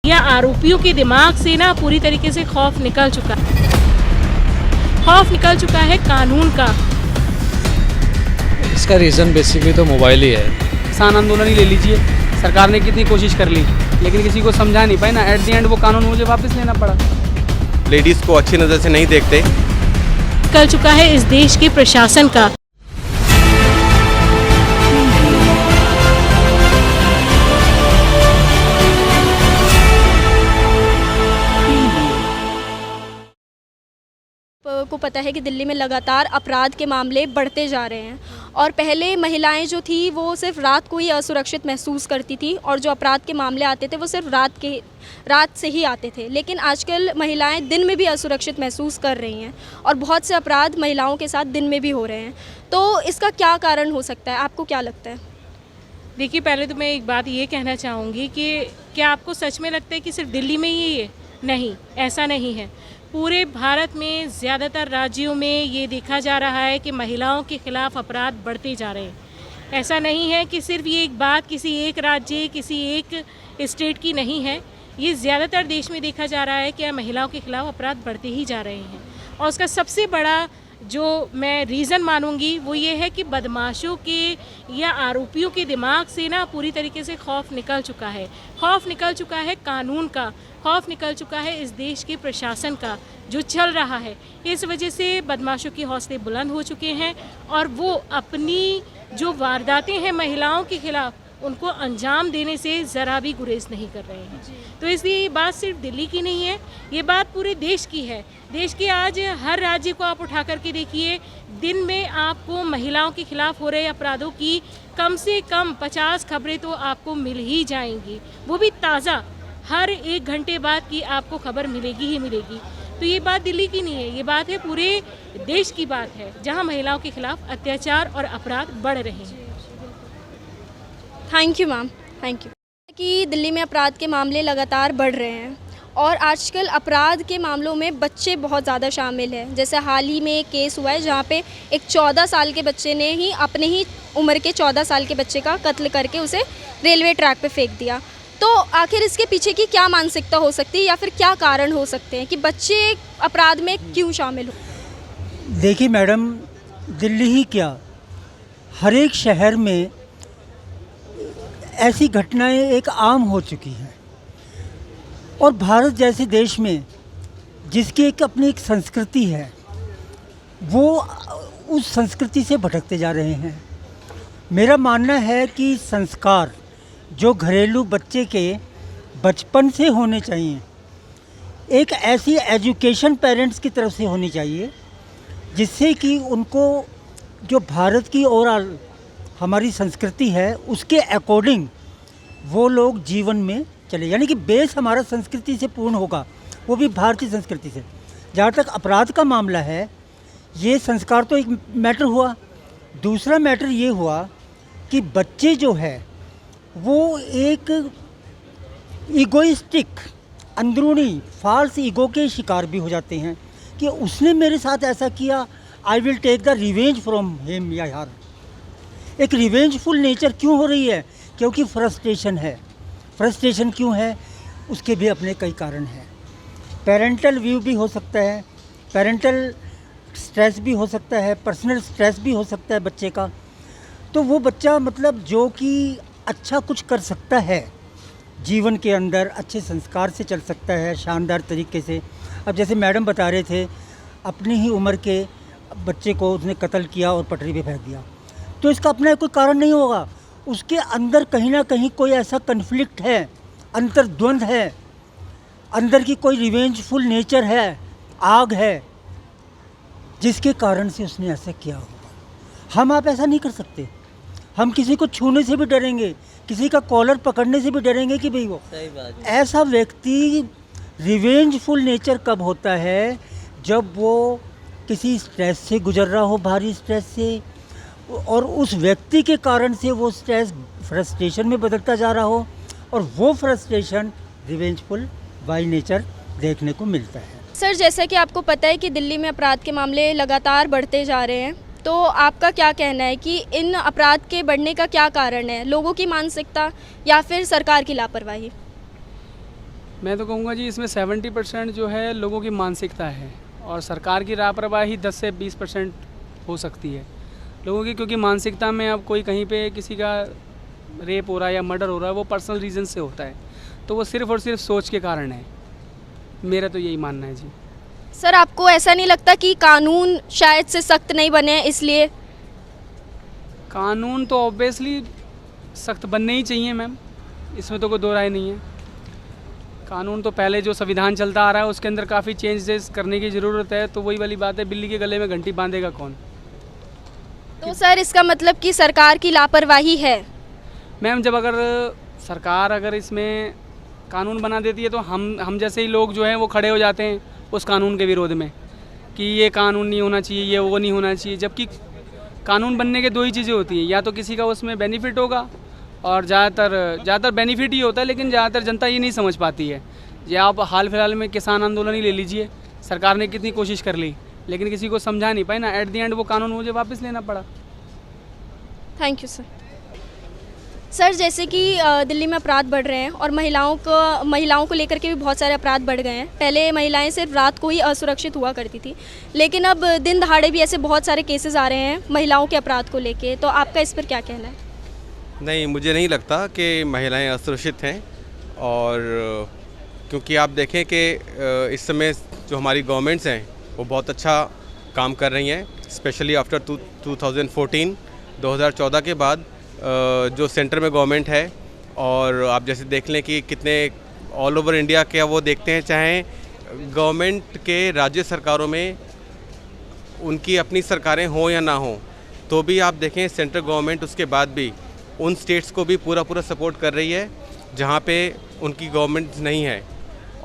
या आरोपियों के दिमाग से ना पूरी तरीके से खौफ निकल चुका है। खौफ निकल चुका है कानून का। इसका रीज़न बेसिकली तो मोबाइल ही है। किसान आंदोलन ही ले लीजिए, सरकार ने कितनी कोशिश कर ली लेकिन किसी को समझा नहीं पाई ना। एट द एंड वो कानून मुझे वापस लेना पड़ा। लेडीज़ को अच्छी नज़र से नहीं देखते। निकल चुका है इस देश के प्रशासन का। को पता है कि दिल्ली में लगातार अपराध के मामले बढ़ते जा रहे हैं और पहले महिलाएं जो थी वो सिर्फ रात को ही असुरक्षित महसूस करती थी और जो अपराध के मामले आते थे वो सिर्फ रात से ही आते थे। लेकिन आजकल महिलाएं दिन में भी असुरक्षित महसूस कर रही हैं और बहुत से अपराध महिलाओं के साथ दिन में भी हो रहे हैं। तो इसका क्या कारण हो सकता है, आपको क्या लगता है? देखिए, पहले तो मैं एक बात ये कहना चाहूँगी कि क्या आपको सच में लगता है कि सिर्फ दिल्ली में ही ये? नहीं, ऐसा नहीं है। पूरे भारत में ज़्यादातर राज्यों में ये देखा जा रहा है कि महिलाओं के खिलाफ अपराध बढ़ते जा रहे हैं। ऐसा नहीं है कि सिर्फ ये एक बात किसी एक राज्य, किसी एक स्टेट की नहीं है। ये ज़्यादातर देश में देखा जा रहा है कि महिलाओं के खिलाफ अपराध बढ़ते ही जा रहे हैं। और उसका सबसे बड़ा जो मैं रीज़न मानूंगी वो ये है कि बदमाशों के या आरोपियों के दिमाग से ना पूरी तरीके से खौफ निकल चुका है। खौफ निकल चुका है कानून का, खौफ निकल चुका है इस देश के प्रशासन का जो चल रहा है। इस वजह से बदमाशों के हौसले बुलंद हो चुके हैं और वो अपनी जो वारदातें हैं महिलाओं के खिलाफ उनको अंजाम देने से ज़रा भी गुरेज नहीं कर रहे हैं। तो इसलिए ये बात सिर्फ दिल्ली की नहीं है, ये बात पूरे देश की है। देश के आज हर राज्य को आप उठा करके देखिए, दिन में आपको महिलाओं के खिलाफ हो रहे अपराधों की कम से कम 50 खबरें तो आपको मिल ही जाएंगी, वो भी ताज़ा। हर 1 घंटे बाद की आपको खबर मिलेगी ही मिलेगी। तो ये बात दिल्ली की नहीं है, ये बात है पूरे देश की बात है, जहाँ महिलाओं के खिलाफ अत्याचार और अपराध बढ़ रहे हैं। Thank you ma'am, thank you. कि दिल्ली में अपराध के मामले लगातार बढ़ रहे हैं और आजकल अपराध के मामलों में बच्चे बहुत ज़्यादा शामिल हैं। जैसे हाल ही में एक केस हुआ है जहाँ पे एक 14 साल के बच्चे ने ही अपने ही उम्र के 14 साल के बच्चे का कत्ल करके उसे रेलवे ट्रैक पे फेंक दिया। तो आखिर इसके पीछे की क्या मानसिकता हो सकती है या फिर क्या कारण हो सकते हैं कि बच्चे अपराध में क्यों शामिल हो? देखिए मैडम, दिल्ली ही क्या, हर एक शहर में ऐसी घटनाएं एक आम हो चुकी हैं और भारत जैसे देश में जिसकी एक संस्कृति है वो उस संस्कृति से भटकते जा रहे हैं। मेरा मानना है कि संस्कार जो घरेलू बच्चे के बचपन से होने चाहिए, एक ऐसी एजुकेशन पेरेंट्स की तरफ से होनी चाहिए जिससे कि उनको जो भारत की ओवरऑल हमारी संस्कृति है उसके अकॉर्डिंग वो लोग जीवन में चले, यानी कि बेस हमारा संस्कृति से पूर्ण होगा, वो भी भारतीय संस्कृति से। जहाँ तक अपराध का मामला है, ये संस्कार तो एक मैटर हुआ। दूसरा मैटर ये हुआ कि बच्चे जो है वो एक ईगोइस्टिक अंदरूनी फॉल्स ईगो के शिकार भी हो जाते हैं कि उसने मेरे साथ ऐसा किया, I will take the revenge from him. या यार, एक रिवेंजफुल नेचर क्यों हो रही है? क्योंकि फ्रस्ट्रेशन है। फ्रस्ट्रेशन क्यों है? उसके भी अपने कई कारण हैं। पेरेंटल व्यू भी हो सकता है, पेरेंटल स्ट्रेस भी हो सकता है, पर्सनल स्ट्रेस भी हो सकता है बच्चे का। तो वो बच्चा मतलब जो कि अच्छा कुछ कर सकता है जीवन के अंदर, अच्छे संस्कार से चल सकता है शानदार तरीके से। अब जैसे मैडम बता रहे थे, अपनी ही उम्र के बच्चे को उसने कत्ल किया और पटरी पे फेंक दिया, तो इसका अपना कोई कारण नहीं होगा। उसके अंदर कहीं ना कहीं कोई ऐसा कन्फ्लिक्ट है, अंतर्द्वंद है, अंदर की कोई रिवेंजफुल नेचर है, आग है, जिसके कारण से उसने ऐसा किया होगा। हम आप ऐसा नहीं कर सकते। हम किसी को छूने से भी डरेंगे, किसी का कॉलर पकड़ने से भी डरेंगे कि भाई वो सही बात है। ऐसा व्यक्ति रिवेंजफुल नेचर कब होता है? जब वो किसी स्ट्रेस से गुजर रहा हो, भारी स्ट्रेस से, और उस व्यक्ति के कारण से वो स्ट्रेस फ्रस्ट्रेशन में बदलता जा रहा हो और वो फ्रस्ट्रेशन रिवेंजफुल बाय नेचर देखने को मिलता है। सर, जैसा कि आपको पता है कि दिल्ली में अपराध के मामले लगातार बढ़ते जा रहे हैं, तो आपका क्या कहना है कि इन अपराध के बढ़ने का क्या कारण है? लोगों की मानसिकता या फिर सरकार की लापरवाही? मैं तो कहूँगा जी इसमें 70% जो है लोगों की मानसिकता है और सरकार की लापरवाही 10 से 20% हो सकती है लोगों की, क्योंकि मानसिकता में अब कोई कहीं पे किसी का रेप हो रहा है या मर्डर हो रहा है वो पर्सनल रीज़न से होता है, तो वो सिर्फ़ और सिर्फ सोच के कारण है। मेरा तो यही मानना है जी। सर आपको ऐसा नहीं लगता कि कानून शायद से सख्त नहीं बने इसलिए? कानून तो ऑब्वियसली सख्त बनने ही चाहिए मैम, इसमें तो कोई दो राय नहीं है। कानून तो पहले जो संविधान चलता आ रहा है उसके अंदर काफ़ी चेंजेस करने की ज़रूरत है, तो वही वाली बात है, बिल्ली के गले में घंटी बांधेगा कौन। तो सर इसका मतलब कि सरकार की लापरवाही है? मैम जब अगर सरकार अगर इसमें कानून बना देती है तो हम जैसे ही लोग जो हैं वो खड़े हो जाते हैं उस कानून के विरोध में कि ये कानून नहीं होना चाहिए, ये वो नहीं होना चाहिए, जबकि कानून बनने के दो ही चीज़ें होती हैं, या तो किसी का उसमें बेनिफिट होगा और ज़्यादातर बेनिफिट ही होता है, लेकिन ज़्यादातर जनता ये नहीं समझ पाती है। ये आप हाल फिलहाल में किसान आंदोलन ही ले लीजिए, सरकार ने कितनी कोशिश कर ली लेकिन किसी को समझा नहीं पाई ना, एट द एंड वो कानून मुझे वापस लेना पड़ा। Thank you sir. सर जैसे कि दिल्ली में अपराध बढ़ रहे हैं और महिलाओं को लेकर के भी बहुत सारे अपराध बढ़ गए हैं। पहले महिलाएं सिर्फ रात को ही असुरक्षित हुआ करती थी, लेकिन अब दिन दहाड़े भी ऐसे बहुत सारे केसेस आ रहे हैं महिलाओं के अपराध को लेके, तो आपका इस पर क्या कहना है? नहीं, मुझे नहीं लगता कि महिलाएं असुरक्षित हैं, और क्योंकि आप देखें कि इस समय जो हमारी गवर्नमेंट्स हैं वो बहुत अच्छा काम कर रही हैं, स्पेशली आफ्टर 2014 के बाद जो सेंटर में गवर्नमेंट है, और आप जैसे देख लें कि कितने ऑल ओवर इंडिया के वो देखते हैं, चाहे गवर्नमेंट के राज्य सरकारों में उनकी अपनी सरकारें हों या ना हों, तो भी आप देखें सेंट्रल गवर्नमेंट उसके बाद भी उन स्टेट्स को भी पूरा सपोर्ट कर रही है जहाँ पे उनकी गवर्नमेंट नहीं है,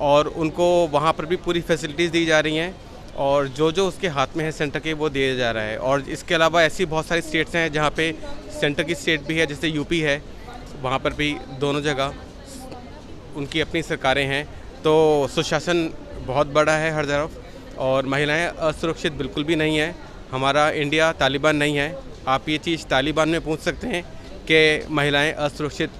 और उनको वहाँ पर भी पूरी फैसिलिटीज़ दी जा रही हैं, और जो उसके हाथ में है सेंटर के वो दिया जा रहा है। और इसके अलावा ऐसी बहुत सारी स्टेट्स हैं जहाँ पे सेंटर की स्टेट भी है, जैसे यूपी है, वहाँ पर भी दोनों जगह उनकी अपनी सरकारें हैं, तो सुशासन बहुत बड़ा है हर तरफ, और महिलाएं असुरक्षित बिल्कुल भी नहीं हैं। हमारा इंडिया तालिबान नहीं है। आप ये चीज़ तालिबान में पूछ सकते हैं कि महिलाएं असुरक्षित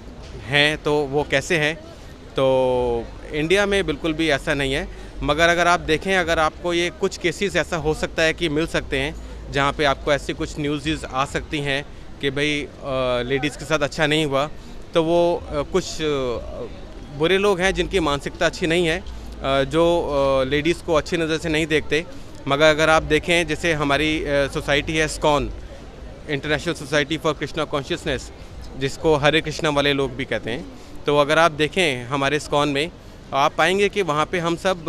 हैं तो वो कैसे हैं, तो इंडिया में बिल्कुल भी ऐसा नहीं है। मगर अगर आप देखें, अगर आपको ये कुछ केसेस ऐसा हो सकता है कि मिल सकते हैं जहाँ पे आपको ऐसी कुछ न्यूज़ आ सकती हैं कि भाई लेडीज़ के साथ अच्छा नहीं हुआ, तो वो कुछ बुरे लोग हैं जिनकी मानसिकता अच्छी नहीं है, जो लेडीज़ को अच्छी नज़र से नहीं देखते। मगर अगर आप देखें, जैसे हमारी सोसाइटी है ISKCON, International Society for Krishna Consciousness, जिसको हरे कृष्णा वाले लोग भी कहते हैं, तो अगर आप देखें हमारे स्कॉन में आप पाएंगे कि वहाँ पे हम सब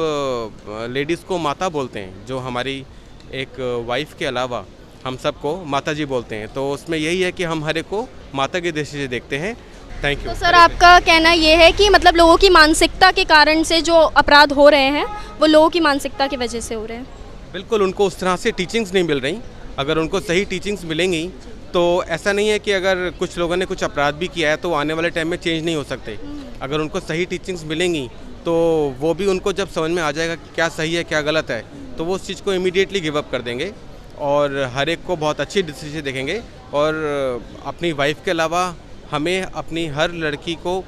लेडीज़ को माता बोलते हैं, जो हमारी एक वाइफ के अलावा हम सबको माता जी बोलते हैं। तो उसमें यही है कि हम हर एक को माता की दृष्टि से देखते हैं। Thank you. तो सर आपका कहना ये है कि मतलब लोगों की मानसिकता के कारण से जो अपराध हो रहे हैं वो लोगों की मानसिकता की वजह से हो रहे हैं? बिल्कुल, उनको उस तरह से टीचिंग्स नहीं मिल रही। अगर उनको सही टीचिंग्स मिलेंगी तो ऐसा नहीं है कि अगर कुछ लोगों ने कुछ अपराध भी किया है तो आने वाले टाइम में चेंज नहीं हो सकते। अगर उनको सही टीचिंग्स मिलेंगी तो वो भी, उनको जब समझ में आ जाएगा क्या सही है क्या गलत है, तो वो उस चीज़ को इमीडिएटली गिव अप कर देंगे और हर एक को बहुत अच्छी दृष्टि से देखेंगे। और अपनी वाइफ के अलावा हमें अपनी हर लड़की को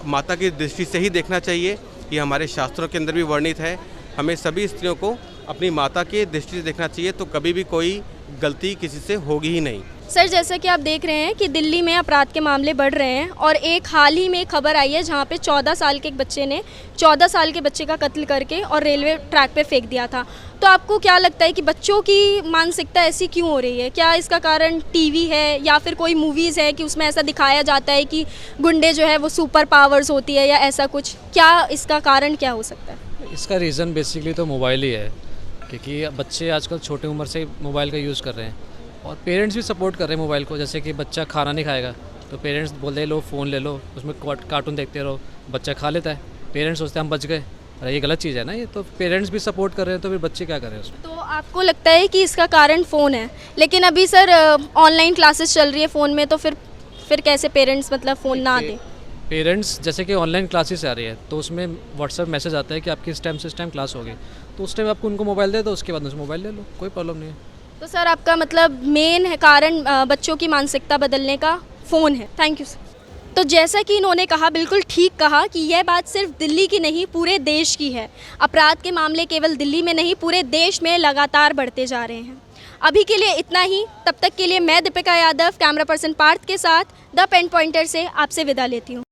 माता की दृष्टि से ही देखना चाहिए। ये हमारे शास्त्रों के अंदर भी वर्णित है। हमें सभी स्त्रियों को अपनी माता की दृष्टि से देखना चाहिए, तो कभी भी कोई गलती किसी से होगी ही नहीं। सर जैसा कि आप देख रहे हैं कि दिल्ली में अपराध के मामले बढ़ रहे हैं, और एक हाल ही में खबर आई है जहां पे 14 साल के एक बच्चे ने 14 साल के बच्चे का कत्ल करके और रेलवे ट्रैक पे फेंक दिया था। तो आपको क्या लगता है कि बच्चों की मानसिकता ऐसी क्यों हो रही है? क्या इसका कारण टीवी है या फिर कोई मूवीज़ है कि उसमें ऐसा दिखाया जाता है कि गुंडे जो है वो सुपर पावर्स होती है या ऐसा कुछ? क्या इसका कारण क्या हो सकता है? इसका रीज़न बेसिकली तो मोबाइल ही है, क्योंकि बच्चे आजकल छोटी उम्र से मोबाइल का यूज़ कर रहे हैं और पेरेंट्स भी सपोर्ट कर रहे हैं मोबाइल को। जैसे कि बच्चा खाना नहीं खाएगा तो पेरेंट्स बोलते हैं लो फ़ोन ले लो, उसमें कार्टून देखते रहो, बच्चा खा लेता है। पेरेंट्स सोचते हैं हम बच गए, अरे ये गलत चीज़ है ना ये, तो पेरेंट्स भी सपोर्ट कर रहे हैं तो फिर बच्चे क्या करें उसमें। तो आपको लगता है कि इसका कारण फ़ोन है, लेकिन अभी सर ऑनलाइन क्लासेस चल रही है फ़ोन में, तो फिर कैसे पेरेंट्स मतलब फ़ोन ना दें? पेरेंट्स जैसे कि ऑनलाइन क्लासेस आ रही है तो उसमें व्हाट्सएप मैसेज आता है कि आपकी इस टाइम से इस टाइम क्लास होगी, तो उस टाइम आपको उनको मोबाइल दे दो, उसके बाद उनसे मोबाइल ले लो, कोई प्रॉब्लम नहीं है। तो सर आपका मतलब मेन है कारण बच्चों की मानसिकता बदलने का फ़ोन है। Thank you sir. तो जैसा कि इन्होंने कहा, बिल्कुल ठीक कहा कि यह बात सिर्फ दिल्ली की नहीं पूरे देश की है। अपराध के मामले केवल दिल्ली में नहीं पूरे देश में लगातार बढ़ते जा रहे हैं। अभी के लिए इतना ही। तब तक के लिए मैं दीपिका यादव कैमरा पर्सन पार्थ के साथ द पेन पॉइंटर से आपसे विदा लेती हूँ।